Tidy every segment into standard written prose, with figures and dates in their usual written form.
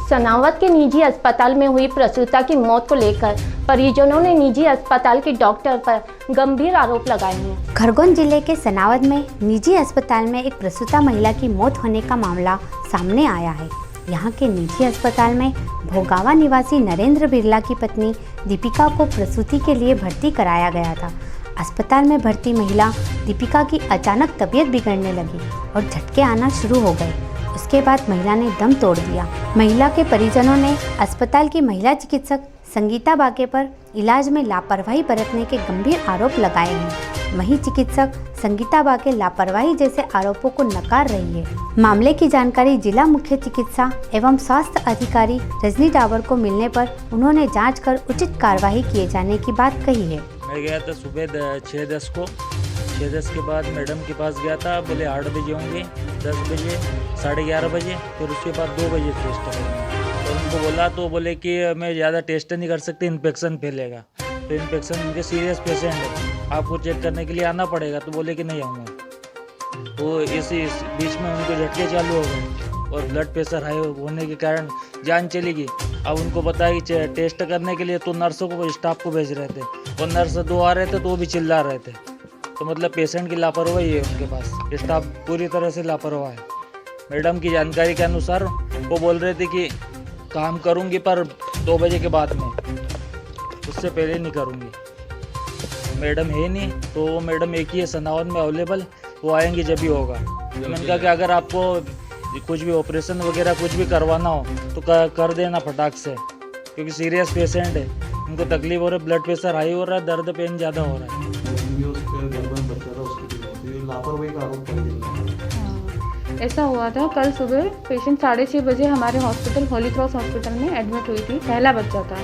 सनावद के निजी अस्पताल में हुई प्रसूता की मौत को लेकर परिजनों ने निजी अस्पताल के डॉक्टर पर गंभीर आरोप लगाए हैं। खरगोन जिले के सनावद में निजी अस्पताल में एक प्रसूता महिला की मौत होने का मामला सामने आया है। यहाँ के निजी अस्पताल में भोगावा निवासी नरेंद्र बिरला की पत्नी दीपिका को प्रसूति के लिए भर्ती कराया गया था। अस्पताल में भर्ती महिला दीपिका की अचानक तबीयत बिगड़ने लगी और झटके आना शुरू हो गए। उसके बाद महिला ने दम तोड़ दिया। महिला के परिजनों ने अस्पताल की महिला चिकित्सक संगीता बागे पर इलाज में लापरवाही बरतने के गंभीर आरोप लगाए हैं। वहीं चिकित्सक संगीता बागे लापरवाही जैसे आरोपों को नकार रही है। मामले की जानकारी जिला मुख्य चिकित्सा एवं स्वास्थ्य अधिकारी रजनी डावर को मिलने पर उन्होंने जांच कर उचित कार्यवाही किए जाने की बात कही है। मैं गया था सुबह 6:10 को। 6:10 के बाद मैडम के पास गया था, बोले 8 बजे होंगे, 10 बजे, 11:30 बजे, फिर उसके बाद 2 बजे टेस्ट करेंगे। और उनको बोला तो बोले कि मैं ज़्यादा टेस्ट नहीं कर सकती, इन्फेक्शन फैलेगा। तो इन्फेक्शन उनके सीरियस पेशेंट है, आपको चेक करने के लिए आना पड़ेगा। तो बोले कि नहीं आऊँगा। तो इस बीच में उनको झटके चालू हो गए और ब्लड प्रेशर हाई होने के कारण जान चली गई। अब उनको पता है कि टेस्ट करने के लिए तो नर्सों को स्टाफ को भेज रहे थे और नर्स 2 आ रहे थे तो वो भी चिल्ला रहे थे। तो मतलब पेशेंट की लापरवाही है उनके पास, स्टाफ पूरी तरह से लापरवाह है। मैडम की जानकारी के अनुसार वो बोल रहे थे कि काम करूंगी पर 2 बजे के बाद में, उससे पहले नहीं करूंगी। मैडम है नहीं, तो वो मैडम एक ही है सनावद में अवेलेबल, वो आएंगे जब भी होगा। मैंने कहा कि अगर आपको कुछ भी ऑपरेशन वगैरह कुछ भी करवाना हो तो कर देना फटाक से, क्योंकि सीरियस पेशेंट है, उनको तकलीफ हो रही है, ब्लड प्रेशर हाई हो रहा है, दर्द पेन ज़्यादा हो रहा है। ऐसा हुआ था कल सुबह पेशेंट 6:30 बजे हमारे हॉस्पिटल होली क्रॉस हॉस्पिटल में एडमिट हुई थी। पहला बच्चा था।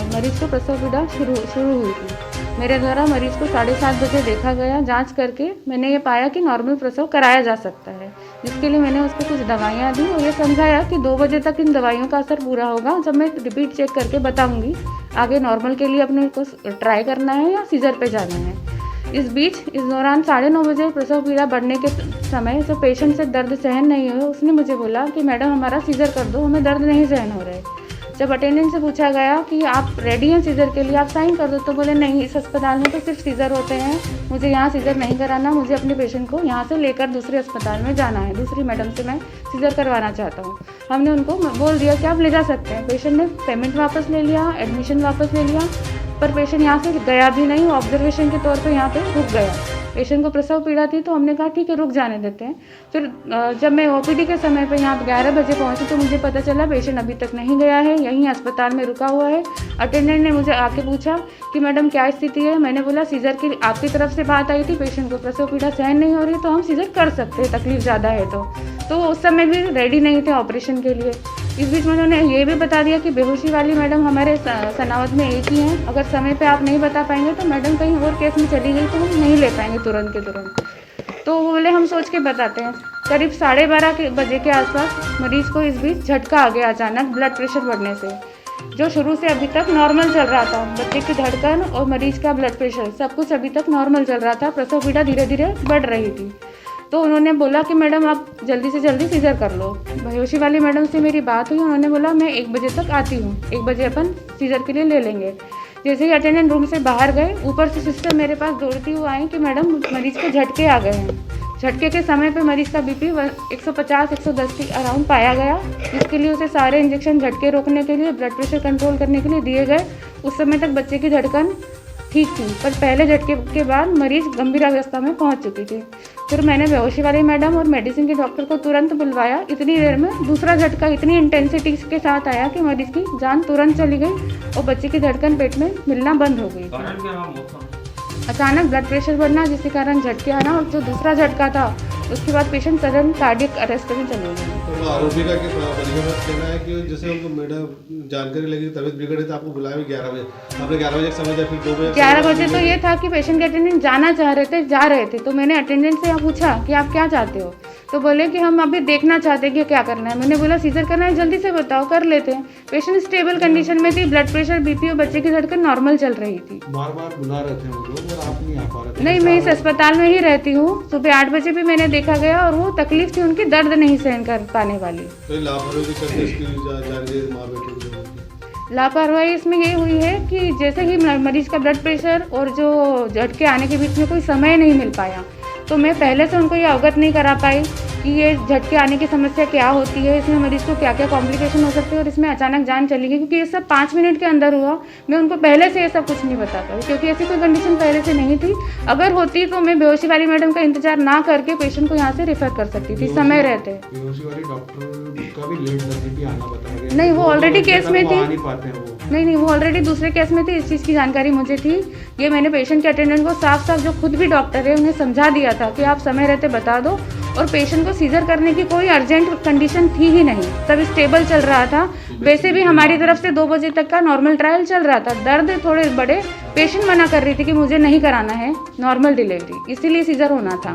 मरीज को प्रसव पीड़ा शुरू हुई थी। मेरे द्वारा मरीज को 7:30 बजे देखा गया। जांच करके मैंने ये पाया कि नॉर्मल प्रसव कराया जा सकता है, जिसके लिए मैंने उसको कुछ दवाइयाँ दी और ये समझाया कि 2 बजे तक इन दवाइयों का असर पूरा होगा, जब मैं रिपीट चेक करके बताऊँगी आगे नॉर्मल के लिए अपने को ट्राई करना है या सीजर पे जाना है। इस दौरान 9:30 बजे प्रसव पीड़ा बढ़ने के समय जो पेशेंट से दर्द सहन नहीं हुआ, उसने मुझे बोला कि मैडम हमारा सीजर कर दो, हमें दर्द नहीं सहन हो रहा है। जब अटेंडेंट से पूछा गया कि आप रेडी हैं सीजर के लिए, आप साइन कर दो, तो बोले नहीं, इस अस्पताल में तो सिर्फ सीजर होते हैं, मुझे यहाँ सीजर नहीं कराना, मुझे अपने पेशेंट को यहाँ से लेकर दूसरे अस्पताल में जाना है, दूसरी मैडम से मैं सीजर करवाना चाहता हूँ। हमने उनको बोल दिया कि आप ले जा सकते हैं। पेशेंट ने पेमेंट वापस ले लिया, एडमिशन वापस ले लिया, पर पेशेंट यहाँ से गया भी नहीं, ऑब्जर्वेशन के तौर पे यहाँ पे रुक गया। पेशेंट को प्रसव पीड़ा थी तो हमने कहा ठीक है रुक जाने देते हैं। फिर जब मैं ओपीडी के समय पे यहाँ 11 बजे पहुँची तो मुझे पता चला पेशेंट अभी तक नहीं गया है, यहीं अस्पताल में रुका हुआ है। अटेंडेंट ने मुझे आके पूछा कि मैडम क्या स्थिति है। मैंने बोला सीजर की आपकी तरफ से बात आई थी, पेशेंट को प्रसव पीड़ा सहन नहीं हो रही तो हम सीजर कर सकते हैं, तकलीफ ज़्यादा है तो उस समय भी रेडी नहीं थे ऑपरेशन के लिए। इस बीच में उन्होंने ये भी बता दिया कि बेहोशी वाली मैडम हमारे सनावद में एक ही हैं, अगर समय पे आप नहीं बता पाएंगे तो मैडम कहीं और केस में चली गई तो हम नहीं ले पाएंगे तुरंत के तुरंत। तो वो बोले हम सोच के बताते हैं। करीब 12:30 बजे के आसपास मरीज़ को इस बीच झटका आ गया अचानक ब्लड प्रेशर बढ़ने से, जो शुरू से अभी तक नॉर्मल चल रहा था। बच्चे की धड़कन और मरीज़ का ब्लड प्रेशर सब कुछ अभी तक नॉर्मल चल रहा था, प्रसव पीड़ा धीरे धीरे बढ़ रही थी। तो उन्होंने बोला कि मैडम आप जल्दी से जल्दी सीजर कर लो। बेहोशी वाली मैडम से मेरी बात हुई, उन्होंने बोला मैं 1 बजे तक आती हूँ, 1 बजे अपन सीजर के लिए ले लेंगे। जैसे ही अटेंडेंट रूम से बाहर गए, ऊपर से सिस्टर मेरे पास दौड़ती हुई आई कि मैडम मरीज़ को झटके आ गए हैं। झटके के समय पे मरीज़ का बीपी 150-110 के अराउंड पाया गया, जिसके लिए उसे सारे इंजेक्शन झटके रोकने के लिए, ब्लड प्रेशर कंट्रोल करने के लिए दिए गए। उस समय तक बच्चे की धड़कन ठीक थी, पर पहले झटके के बाद मरीज़ गंभीर अवस्था में पहुंच चुकी थी। फिर मैंने बेहोशी वाली मैडम और मेडिसिन के डॉक्टर को तुरंत बुलवाया। इतनी देर में दूसरा झटका इतनी इंटेंसिटी के साथ आया कि मरीज़ की जान तुरंत चली गई और बच्चे की धड़कन पेट में मिलना बंद हो गई। अचानक ब्लड प्रेशर बढ़ना, जिसके कारण झटके आना, और जो दूसरा झटका था उसके बाद पेशेंट सडन कार्डियक अरेस्ट में चले गए। तो आरोपी का कहना है कि जैसे उनको मैडम जानकारी लगी तबीयत बिगड़ी तो आपको बुलाया 11 बजे, आपने 11 बजे समय दिया, फिर 2 बजे 11 बजे तो ये था कि पेशेंट के अटेंडेंट जाना चाह रहे थे, जा रहे थे, तो मैंने अटेंडेंट से पूछा कि आप क्या चाहते हो, तो बोले कि हम अभी देखना चाहते हैं कि क्या करना है। मैंने बोला सीजर करना है, जल्दी से बताओ, कर लेते हैं। पेशेंट स्टेबल कंडीशन में थी, ब्लड प्रेशर बीपी और बच्चे की धड़कन नॉर्मल चल रही थी। बार-बार बुला रहे थे वो लोग और आप नहीं आ पा रहे थे। नहीं, मैं इस अस्पताल में ही रहती हूँ। सुबह 8 बजे भी मैंने देखा गया और वो तकलीफ थी उनकी, दर्द नहीं सहन कर पाने आने वाली। तो लापरवाही भी करते इसकी जानकारी माँ बेटी को लोगों की। लापरवाही इसमें ये हुई है कि जैसे ही मरीज का ब्लड प्रेशर और जो झटके आने के बीच में कोई समय नहीं मिल पाया, तो मैं पहले से उनको ये अवगत नहीं करा पाई कि ये झटके आने की समस्या क्या होती है, इसमें मरीज को क्या क्या कॉम्प्लिकेशन हो सकते हैं और इसमें अचानक जान चली गई, क्योंकि ये सब 5 मिनट के अंदर हुआ। मैं उनको पहले से ये सब कुछ नहीं बता पाई, क्योंकि ऐसी कोई कंडीशन पहले से नहीं थी। अगर होती तो मैं बेहोशी वाली मैडम का इंतजार ना करके पेशेंट को यहाँ से रेफर कर सकती थी समय रहते। बेहोशी वाली डॉक्टर का भी लेट नजदीकी आना बताया गया। नहीं, वो ऑलरेडी केस में थी। आ नहीं पाते हैं वो। नहीं, वो ऑलरेडी दूसरे केस में थी। इस चीज़ की जानकारी मुझे थी। ये मैंने पेशेंट के अटेंडेंट को साफ साफ, जो खुद भी डॉक्टर है, उन्हें समझा दिया था कि आप समय रहते बता दो। और पेशेंट को सीजर करने की कोई अर्जेंट कंडीशन थी ही नहीं, सब स्टेबल चल रहा था। वैसे भी हमारी तरफ से 2 बजे तक का नॉर्मल ट्रायल चल रहा था। दर्द थोड़े बड़े, पेशेंट मना कर रही थी कि मुझे नहीं कराना है नॉर्मल डिलीवरी, इसीलिए सीजर होना था।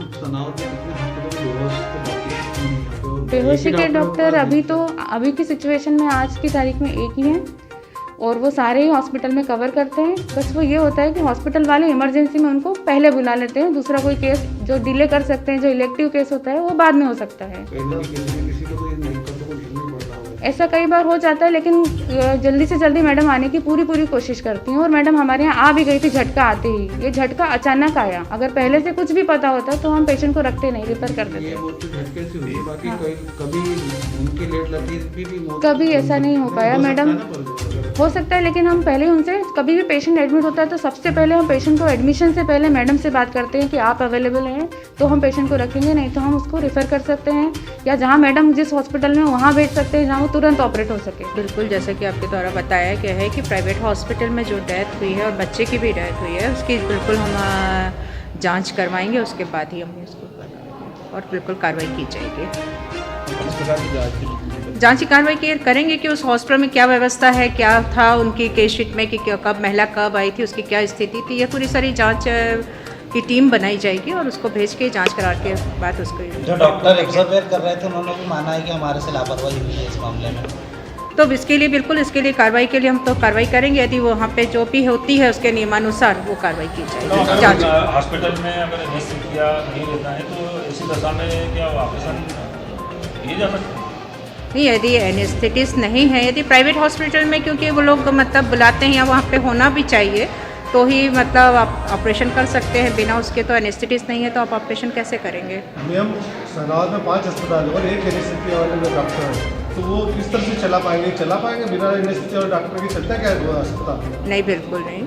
बेहोशी के डॉक्टर अभी की सिचुएशन में आज की तारीख में एक ही हैं और वो सारे ही हॉस्पिटल में कवर करते हैं। बस वो ये होता है कि हॉस्पिटल वाले इमरजेंसी में उनको पहले बुला लेते हैं। दूसरा कोई केस जो डिले कर सकते हैं, जो इलेक्टिव केस होता है, वो बाद में हो सकता है। ऐसा कई बार हो जाता है, लेकिन जल्दी से जल्दी मैडम आने की पूरी कोशिश करती हैं। और मैडम हमारे यहाँ आ भी गई थी झटका आते ही। ये झटका अचानक आया, अगर पहले से कुछ भी पता होता तो हम पेशेंट को रखते नहीं, रेफर कर देते। कभी ऐसा नहीं हो पाया मैडम, हो सकता है, लेकिन हम पहले उनसे, कभी भी पेशेंट एडमिट होता है तो सबसे पहले हम पेशेंट को एडमिशन से पहले मैडम से बात करते हैं कि आप अवेलेबल हैं तो हम पेशेंट को रखेंगे, नहीं तो हम उसको रेफ़र कर सकते हैं या जहाँ मैडम जिस हॉस्पिटल में वहाँ भेज सकते हैं जहाँ वो तुरंत ऑपरेट हो सके। बिल्कुल, जैसे कि आपके द्वारा बताया गया है कि प्राइवेट हॉस्पिटल में जो डेथ हुई है और बच्चे की भी डेथ हुई है, उसकी बिल्कुल हम जांच करवाएंगे, उसके बाद ही हम इसको और बिल्कुल कार्रवाई की जाएगी। जांच की कार्रवाई करेंगे कि उस हॉस्पिटल में क्या व्यवस्था है, क्या था उनकी केस शीट में, कि कब महिला कब आई थी, उसकी क्या स्थिति थी, ये पूरी सारी जांच की टीम बनाई जाएगी और उसको भेज के जांच करा के बाद उसको जो डॉक्टर ऑब्जर्व कर रहे थे उन्होंने भी माना है कि हमारे से लापरवाही हुई है इस मामले में। तो इसके लिए बिल्कुल, इसके लिए कार्रवाई के लिए हम तो कार्रवाई करेंगे। यदि वो वहाँ पे जो भी होती है उसके नियमानुसार वो कार्रवाई की जाएगी। जांच हॉस्पिटल में अगर एनेस्थीसिया नहीं लेता है तो ऐसी दशा में क्या ऑपरेशन किया जा सकता है? नहीं, यदि एनेस्थेटिस्ट नहीं है, यदि प्राइवेट हॉस्पिटल में, क्योंकि वो लोग मतलब बुलाते हैं या वहाँ पे होना भी चाहिए तो ही मतलब आप ऑपरेशन कर सकते हैं। बिना उसके तो एनेस्थेटिस्ट नहीं है तो आप ऑपरेशन कैसे करेंगे? मैम, सनावद में 5 अस्पताल और एक एनेस्थीसिया वाले डॉक्टर है, तो वो किस तरह से चला पाएंगे बिना एनेस्थीसिया वाले डॉक्टर के? चलता क्या है वो अस्पताल? नहीं, बिल्कुल नहीं।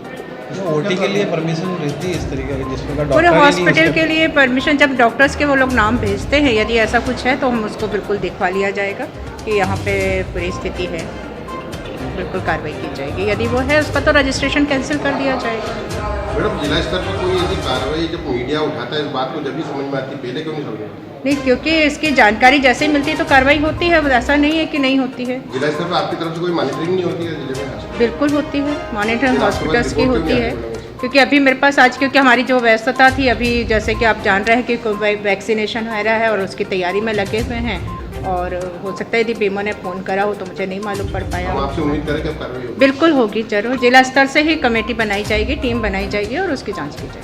ओटी के लिए परमिशन रहती है इस तरीके की, जिसमें का पूरे हॉस्पिटल के लिए परमिशन, जब डॉक्टर्स के वो लोग नाम भेजते हैं, यदि ऐसा कुछ है तो हम उसको बिल्कुल दिखवा लिया जाएगा कि यहाँ पे पूरी स्थिति है, बिल्कुल कार्रवाई की जाएगी। यदि वो है उसका तो रजिस्ट्रेशन कैंसिल कर दिया जाएगा। मैडम, जिला स्तर पर कोई ऐसी कार्रवाई जब मीडिया उठाता है इस बात को जब भी समझ में आती है, पहले क्यों नहीं समझ में आती? नहीं, क्योंकि इसकी जानकारी जैसे ही मिलती है तो कार्रवाई होती है, ऐसा नहीं है कि नहीं होती है। जिला स्तर पर आपकी तरफ से कोई मॉनिटरिंग नहीं होती है जिले में? बिल्कुल होती है, मॉनिटरिंग हॉस्पिटल्स की होती है। क्योंकि अभी मेरे पास आज, क्योंकि हमारी जो व्यस्तता थी अभी, जैसे कि आप जान रहे हैं कि वैक्सीनेशन हो रहा है और उसकी तैयारी में लगे हुए हैं, और हो सकता है यदि बीमो ने फ़ोन करा हो तो मुझे नहीं मालूम पड़ पाया। हम आपसे उम्मीद करें कि अब कार्रवाई होगी। बिल्कुल होगी, जरूर। जिला स्तर से ही कमेटी बनाई जाएगी, टीम बनाई जाएगी और उसकी जांच की जाएगी।